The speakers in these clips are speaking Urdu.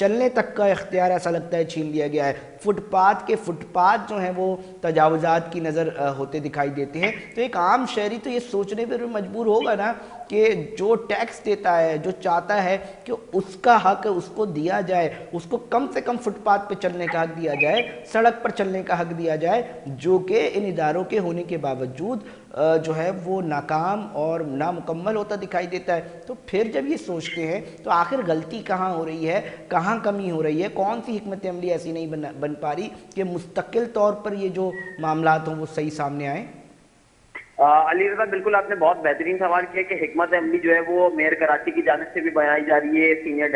چلنے تک کا اختیار ایسا لگتا ہے چھین لیا گیا ہے. فٹ پاتھ جو ہیں وہ تجاوزات کی نظر ہوتے دکھائی دیتے ہیں. تو ایک عام شہری تو یہ سوچنے پر مجبور ہوگا نا کہ جو ٹیکس دیتا ہے, جو چاہتا ہے کہ اس کا حق اس کو دیا جائے, اس کو کم سے کم فٹ پاتھ پہ چلنے کا حق دیا جائے, سڑک پر چلنے کا حق دیا جائے, جو کہ ان اداروں کے ہونے کے باوجود جو ہے وہ ناکام اور نامکمل ہوتا دکھائی دیتا ہے. تو پھر جب یہ سوچتے ہیں تو آخر غلطی کہاں ہو رہی ہے, کہاں کمی ہو رہی ہے, کون سی حکمت عملی ایسی نہیں بن پا رہی کہ مستقل طور پر یہ جو معاملات ہوں وہ صحیح سامنے آئیں؟ علی رضا, بالکل آپ نے بہت بہترین سوال کیا کہ حکمت عملی جو ہے وہ میئر کراچی کی جانب سے بھی بنائی جا رہی ہے. سینئر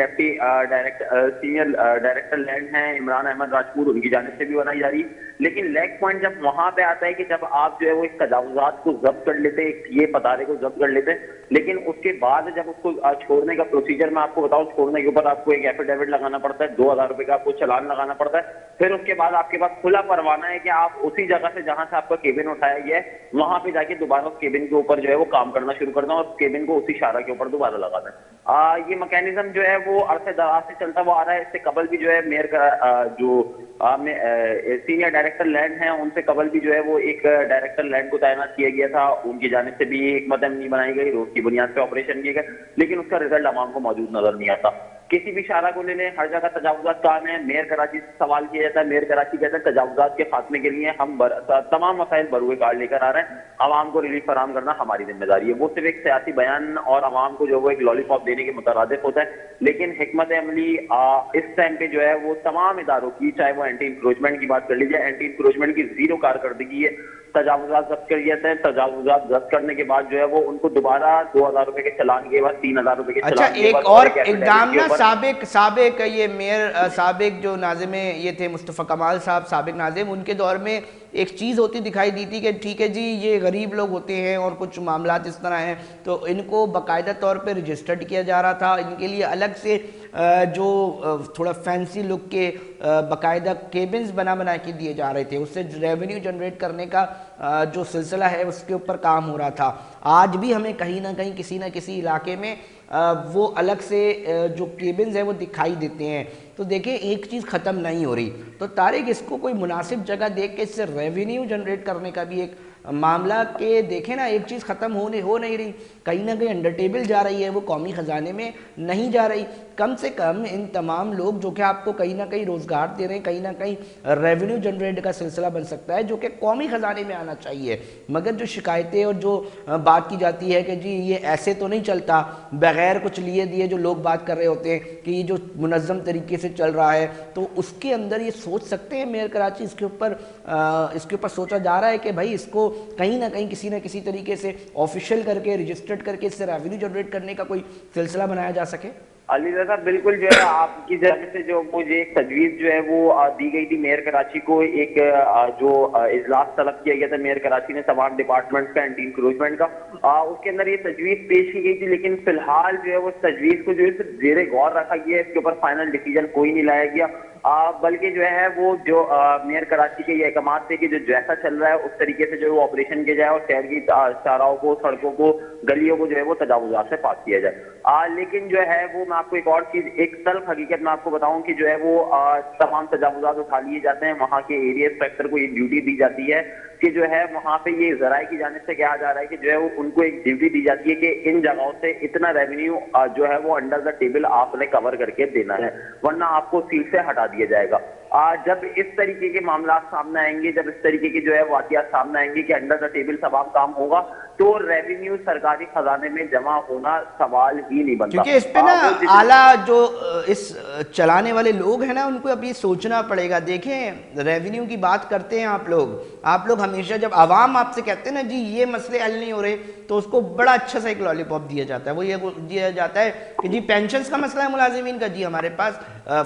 ڈائریکٹر لینڈ ہیں عمران احمد راجپور, ان کی جانب سے بھی بنائی جا رہی ہے. لیکن لیگ پوائنٹ جب وہاں پہ آتا ہے کہ جب آپ جو ہے وہ اس تجاوزات کو ضبط کر لیتے ہیں, یہ پتارے کو ضبط کر لیتے ہیں, لیکن اس کے بعد جب اس کو چھوڑنے کا پروسیجر میں آپ کو بتاؤں, چھوڑنے کے اوپر آپ کو ایک ایفیڈیوٹ لگانا پڑتا ہے, 2000 روپے کا آپ کو چلان لگانا پڑتا ہے. پھر اس کے بعد آپ کے پاس کھلا پروانہ ہے کہ آپ اسی جگہ سے جہاں سے آپ کا کیبن اٹھایا گیا ہے وہاں پہ جا کے دوبارہ اس کیبن کے اوپر جو ہے وہ کام کرنا شروع کرنا اور کیبن کو اسی شارہ کے اوپر دوبارہ لگانا ہے. یہ میکینزم جو ہے وہ عرصے دراز سے چلتا ہوا آ رہا ہے. اس سے قبل بھی جو ہے میئر کا جو سینئر ڈائریکٹر لینڈ ہیں ان سے قبل بھی جو ہے وہ ایک ڈائریکٹر لینڈ کو تعینات کیا گیا تھا, ان کی جانب سے بھی حکمت عملی بنائی گئی, روز کی بنیاد پہ آپریشن کیے گئے, لیکن اس کا رزلٹ عوام کو موجود نظر نہیں آتا. کسی بھی شارہ کو لے لیں, ہر جگہ تجاوزات کام ہے. میئر کراچی سے سوال کیا جاتا ہے, میئر کراچی کہتا ہے تجاوزات کے خاتمے کے لیے ہم تمام مسائل بروئے کار لے کر آ رہے ہیں, عوام کو ریلیف فراہم کرنا ہماری ذمہ داری ہے. وہ صرف ایک سیاسی بیان اور عوام کو جو وہ ایک لالی پاپ دینے کے مترادف ہوتا ہے. لیکن حکمت عملی اس ٹائم پہ جو ہے وہ تمام اداروں کی, چاہے وہ اینٹی انکروچمنٹ کی بات کر لیجیے, اینٹی انکروچمنٹ کی زیرو کارکردگی ہے. تجاوزات ضبط کر جاتے ہیں, تجاوزات ضبط کرنے کے بعد جو ہے وہ ان کو دوبارہ 2000 روپے کے چلان کے بعد 3000 روپے کے چلان کے بعد. ایک اور اقدام نا, سابق یہ میئر سابق جو ناظم یہ تھے مصطفیٰ کمال صاحب, سابق ناظم, ان کے دور میں ایک چیز ہوتی دکھائی دی تھی کہ ٹھیک ہے جی یہ غریب لوگ ہوتے ہیں اور کچھ معاملات اس طرح ہیں تو ان کو باقاعدہ طور پہ رجسٹرڈ کیا جا رہا تھا, ان کے لیے الگ سے جو تھوڑا فینسی لک کے باقاعدہ کیبنز بنا کے دیے جا رہے تھے. اس سے ریونیو جنریٹ کرنے کا جو سلسلہ ہے اس کے اوپر کام ہو رہا تھا. آج بھی ہمیں کہیں نہ کہیں کسی نہ کسی علاقے میں وہ الگ سے جو کیبنز ہیں وہ دکھائی دیتے ہیں. تو دیکھیں ایک چیز ختم نہیں ہو رہی, تو طارق اس کو کوئی مناسب جگہ دیکھ کے اس سے ریونیو جنریٹ کرنے کا بھی ایک معاملہ کہ دیکھیں نا, ایک چیز ختم ہو نہیں رہی, کہیں نہ کہیں انڈر ٹیبل جا رہی ہے, وہ قومی خزانے میں نہیں جا رہی. کم سے کم ان تمام لوگ جو کہ آپ کو کہیں نہ کہیں روزگار دے رہے ہیں, کہیں نہ کہیں ریونیو جنریٹ کا سلسلہ بن سکتا ہے جو کہ قومی خزانے میں آنا چاہیے. مگر جو شکایتیں اور جو بات کی جاتی ہے کہ جی یہ ایسے تو نہیں چلتا, بغیر کچھ لیے دیے جو لوگ بات کر رہے ہوتے ہیں کہ یہ جو منظم طریقے سے چل رہا ہے, تو اس کے اندر یہ سوچ سکتے ہیں میئر کراچی اس کے اوپر سوچا جا رہا ہے کہ بھائی اس کو کہیں نہ کہیں کسی نہ کسی طریقے سے آفیشیل کر کے رجسٹرڈ کر کے اس سے ریونیو جنریٹ کرنے کا کوئی سلسلہ بنایا جا سکے؟ علی رضا بالکل جو ہے آپ کی جانب سے جو مجھے ایک تجویز جو ہے وہ دی گئی تھی میئر کراچی کو, ایک جو اجلاس طلب کیا گیا تھا میئر کراچی نے تمام ڈپارٹمنٹ کا اینٹی انکروچمنٹ کا, اس کے اندر یہ تجویز پیش کی گئی تھی. لیکن فی الحال جو ہے وہ تجویز کو جو ہے زیر غور رکھا گیا ہے, اس کے اوپر فائنل ڈیسیجن کوئی نہیں لایا گیا. بلکہ جو ہے وہ جو میئر کراچی کے یہ احکامات تھے کہ جو جیسا چل رہا ہے اس طریقے سے جو ہے وہ آپریشن کیا جائے اور شہر کی چاراہوں کو, سڑکوں کو, گلیوں کو جو ہے وہ تجاوزات سے پاک کیا جائے. لیکن جو ہے وہ میں آپ کو ایک اور چیز, ایک تلخ حقیقت میں آپ کو بتاؤں کہ جو ہے وہ تمام تجاوزات اٹھا لیے جاتے ہیں. وہاں کے ایریا انسپیکٹر کو یہ ڈیوٹی دی جاتی ہے کہ جو ہے وہاں پہ یہ ذرائع کی جانب سے کہا جا رہا ہے کہ جو ہے وہ ان کو ایک ڈیوٹی دی جاتی ہے کہ ان جگہوں سے اتنا ریونیو جو ہے وہ انڈر دا ٹیبل آپ نے کور کر کے دینا ہے, ورنہ آپ کو سیٹ سے ہٹا دیا جائے گا. جب اس طریقے کے معاملات سامنے آئیں گے, جب اس طریقے کے جو ہے واقعات سامنے آئیں گے کہ انڈر دا ٹیبل تمام کام ہوگا, تو ریونیو سرکاری خزانے میں جمع ہونا سوال ہی نہیں بنتا. کیونکہ اس پہ نا اعلیٰ جو اس چلانے والے لوگ ہیں نا ان کو ابھی سوچنا پڑے گا. دیکھیں ریونیو کی بات کرتے ہیں آپ لوگ ہمیشہ جب عوام آپ سے کہتے ہیں نا جی یہ مسئلے حل نہیں ہو رہے تو اس کو بڑا اچھا سا ایک لالی پاپ دیا جاتا ہے. وہ یہ دیا جاتا ہے کہ جی پینشنز کا مسئلہ ہے ملازمین کا, جی ہمارے پاس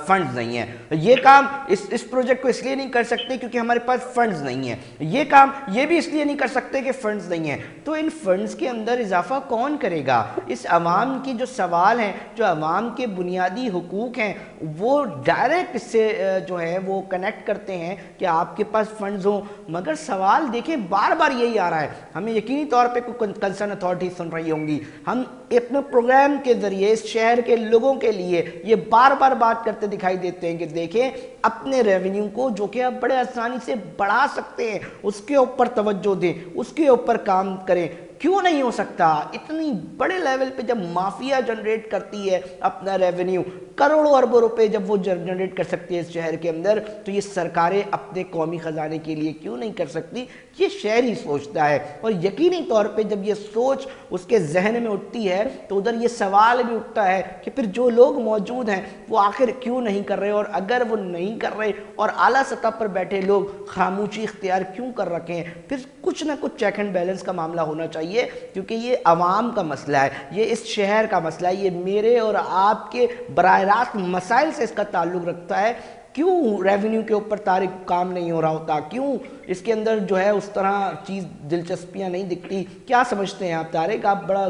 فنڈز نہیں ہیں. یہ کام اس اس پروجیکٹ کو اس لیے نہیں کر سکتے کیونکہ ہمارے پاس فنڈز نہیں ہیں، یہ کام یہ بھی اس لیے نہیں کر سکتے کہ فنڈز نہیں ہیں۔ تو ان فنڈز کے اندر اضافہ کون کرے گا؟ اس عوام کی جو سوال ہیں، جو عوام کے بنیادی حقوق ہیں، وہ ڈائریکٹ اس سے جو ہے وہ کنیکٹ کرتے ہیں کہ آپ کے پاس فنڈز ہوں۔ مگر سوال دیکھیں بار بار یہی آ رہا ہے، ہمیں یقینی طور پہ کوئی کنسرن اتھارٹی سن رہی ہوں گی، ہم اپنے پروگرام کے ذریعے اس شہر کے لوگوں کے لیے یہ بار بار بات کرتے دکھائی دیتے ہیں کہ دیکھیں اپنے ریونیو کو جو کہ آپ بڑے آسانی سے بڑھا سکتے ہیں اس کے اوپر توجہ دیں، اس کے اوپر کام کریں۔ کیوں نہیں ہو سکتا؟ اتنی بڑے لیول پہ جب مافیا جنریٹ کرتی ہے اپنا ریونیو، کروڑوں اربوں روپے جب وہ جنریٹ کر سکتی ہے اس شہر کے اندر، تو یہ سرکاریں اپنے قومی خزانے کے لیے کیوں نہیں کر سکتی؟ یہ شہر ہی سوچتا ہے، اور یقینی طور پہ جب یہ سوچ اس کے ذہن میں اٹھتی ہے تو ادھر یہ سوال بھی اٹھتا ہے کہ پھر جو لوگ موجود ہیں وہ آخر کیوں نہیں کر رہے، اور اگر وہ نہیں کر رہے اور اعلیٰ سطح پر بیٹھے لوگ خاموشی اختیار کیوں کر رکھے ہیں؟ پھر کچھ نہ کچھ چیک اینڈ بیلنس کا معاملہ ہونا چاہیے، کیونکہ یہ عوام کا مسئلہ ہے، یہ اس شہر کا مسئلہ ہے، یہ میرے اور آپ کے براہ راست مسائل سے اس کا تعلق رکھتا ہے۔ کیوں ریونیو کے اوپر طارق کام نہیں ہو رہا ہوتا؟ کیوں اس کے اندر جو ہے اس طرح چیز دلچسپیاں نہیں دکھتی؟ کیا سمجھتے ہیں آپ طارق؟ آپ بڑا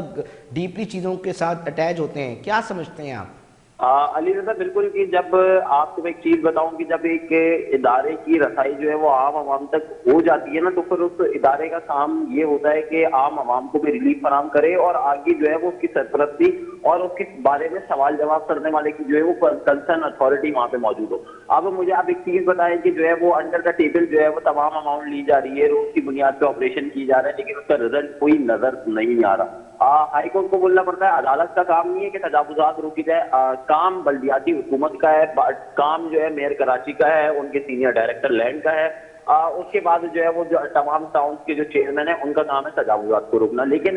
ڈیپلی چیزوں کے ساتھ اٹیچ ہوتے ہیں، کیا سمجھتے ہیں آپ؟ علی رضا بالکل، کہ جب آپ کو ایک چیز بتاؤں کہ جب ایک ادارے کی رسائی جو ہے وہ عام عوام تک ہو جاتی ہے نا، تو پھر اس ادارے کا کام یہ ہوتا ہے کہ عام عوام کو بھی ریلیف فراہم کرے، اور آگے جو ہے وہ اس کی سرپرستی اور اس کے بارے میں سوال جواب کرنے والے کی جو ہے وہ کنسرن اتھارٹی وہاں پہ موجود ہو۔ اب مجھے آپ ایک چیز بتائیں کہ جو ہے وہ انڈر دا ٹیبل جو ہے وہ تمام اماؤنٹ لی جا رہی ہے، روز کی بنیاد پہ آپریشن کی جا رہا ہے، لیکن اس کا رزلٹ کوئی نظر نہیں آ رہا۔ ہائی کورٹ کو بولنا پڑتا ہے، عدالت کا کام نہیں ہے کہ تجاوزات روکی جائے، کام بلدیاتی حکومت کا ہے، کام جو ہے میئر کراچی کا ہے، ان کے سینئر ڈائریکٹر لینڈ کا ہے، اس کے بعد جو ہے وہ جو تمام ٹاؤنز کے جو چیئرمین ہیں ان کا کام ہے تجاوزات کو روکنا، لیکن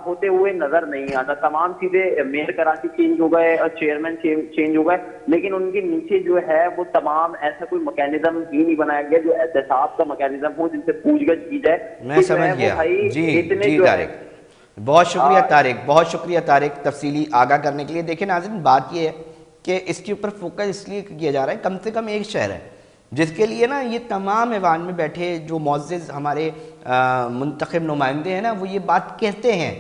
ہوتے ہوئے نظر نہیں آتا۔ تمام چیزیں، میئر کراچی چینج ہو گئے اور چیئرمین چینج ہو گئے، لیکن ان کے نیچے جو ہے وہ تمام ایسا کوئی میکینزم ہی نہیں بنایا گیا جو احتساب کا میکینزم ہو، جن سے پوچھ گچھ کی جائے۔ میں سمجھ گیا، جی طارق، بہت شکریہ طارق، بہت شکریہ طارق تفصیلی آگاہ کرنے کے لیے۔ دیکھیں ناظرین، بات یہ ہے کہ اس کے اوپر فوکس اس لیے کیا جا رہا ہے، کم سے کم ایک شہر ہے جس کے لیے نا یہ تمام ایوان میں بیٹھے جو معزز ہمارے منتخب نمائندے ہیں نا، وہ یہ بات کہتے ہیں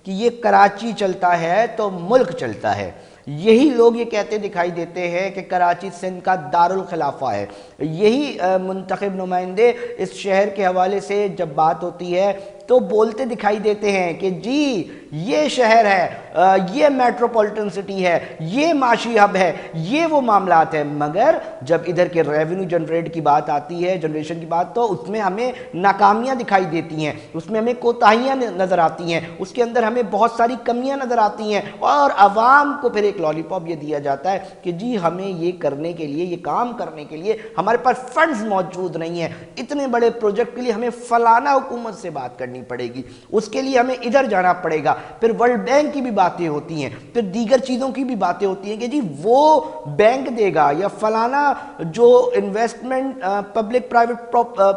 کہ یہ کراچی چلتا ہے تو ملک چلتا ہے۔ یہی لوگ یہ کہتے دکھائی دیتے ہیں کہ کراچی سندھ کا دارالخلافہ ہے۔ یہی منتخب نمائندے اس شہر کے حوالے سے جب بات ہوتی ہے تو بولتے دکھائی دیتے ہیں کہ جی یہ شہر ہے، یہ میٹروپولیٹن سٹی ہے، یہ معاشی ہب ہے، یہ وہ معاملات ہیں۔ مگر جب ادھر کے ریونیو جنریٹ کی بات آتی ہے، جنریشن کی بات، تو اس میں ہمیں ناکامیاں دکھائی دیتی ہیں، اس میں ہمیں کوتاہیاں نظر آتی ہیں، اس کے اندر ہمیں بہت ساری کمیاں نظر آتی ہیں، اور عوام کو پھر ایک لالی پاپ یہ دیا جاتا ہے کہ جی ہمیں یہ کرنے کے لیے، یہ کام کرنے کے لیے ہمارے پاس فنڈز موجود نہیں ہیں، اتنے بڑے پروجیکٹ کے لیے ہمیں فلانا حکومت سے بات کرنی پڑے گی، اس کے لیے ہمیں ادھر جانا پڑے گا۔ پھر ورلڈ بینک کی بھی باتیں ہوتی ہیں، پھر دیگر چیزوں کی بھی باتیں ہوتی ہیں کہ جی وہ بینک دے گا، یا فلانا جو انویسٹمنٹ پبلک پرائیویٹ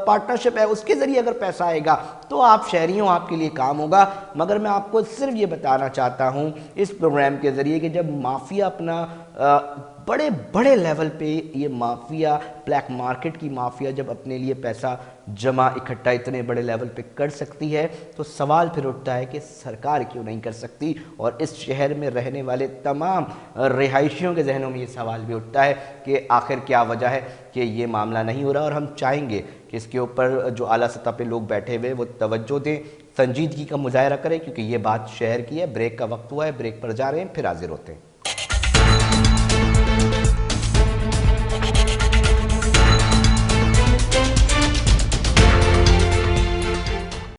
پارٹنرشپ ہے اس کے ذریعے اگر پیسہ آئے گا تو آپ شہریوں آپ کے لیے کام ہوگا۔ مگر میں آپ کو صرف یہ بتانا چاہتا ہوں اس پروگرام کے ذریعے کہ جب مافیا اپنا بڑے بڑے لیول پہ، یہ مافیا، بلیک مارکیٹ کی مافیا جب اپنے لیے پیسہ جمع اکٹھا اتنے بڑے لیول پہ کر سکتی ہے تو سوال پھر اٹھتا ہے کہ سرکار کیوں نہیں کر سکتی؟ اور اس شہر میں رہنے والے تمام رہائشیوں کے ذہنوں میں یہ سوال بھی اٹھتا ہے کہ آخر کیا وجہ ہے کہ یہ معاملہ نہیں ہو رہا، اور ہم چاہیں گے کہ اس کے اوپر جو اعلیٰ سطح پہ لوگ بیٹھے ہوئے وہ توجہ دیں، سنجیدگی کا مظاہرہ کریں، کیونکہ یہ بات شہر کی ہے۔ بریک کا وقت ہوا ہے، بریک پر جا رہے ہیں، پھر حاضر ہوتے ہیں۔